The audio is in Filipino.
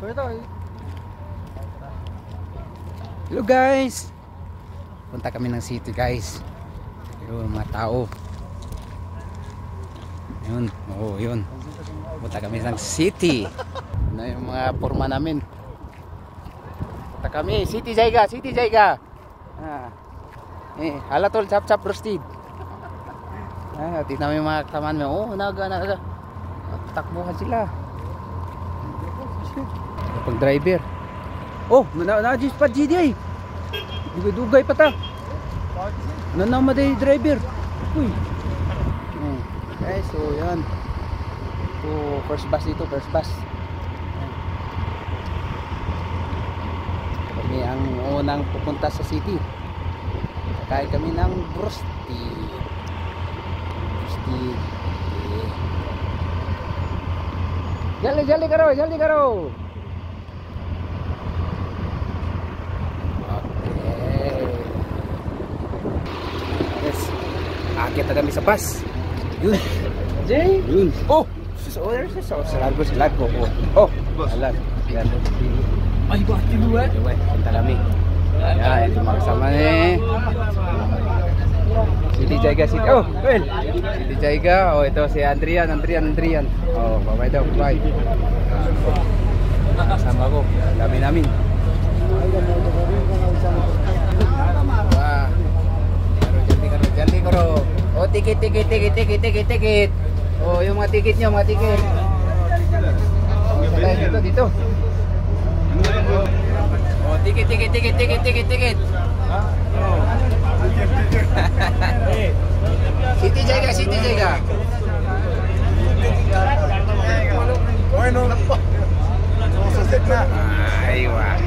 Hello guys. Punta kami ng city guys. Pero mga tao. Yun, oo yun. Punta kami ng city. Na yung mga forma namin. Punta kami, city Jaiga, city Jaiga. Halatol chap chap roasted. Tignan mo yung mga kaman mo. Oh, naga. Takbuhan sila. Pag driver. Oh, na-adjust pa GD. Dugay pa ta. Nanamaday driver. Uy. Okay, so yan. So, first bus dito, first bus. Kami ang unang pupunta sa city. Kakain kami ng roasted. Jali karo. Okay. Yes. Akit na kami sa bus. Yun. Jay. Yun. Oh. So there's so largo. Oh. Alam. Yan. Ay, bakit dua? Punta kami. Ya, itu maksama nih. City Jaiga City. Oh, well. City Jaiga. Oh, itu si Andrian. Oh, bye daw, bye. Sama ko. Dami namin. Wah. Jaldi karo. Oh, tiket. Oh, yung mga tiket nyo, mga tiket. Oh, dito. Oh, tiket. City Jaiga. Bueno. Aywa.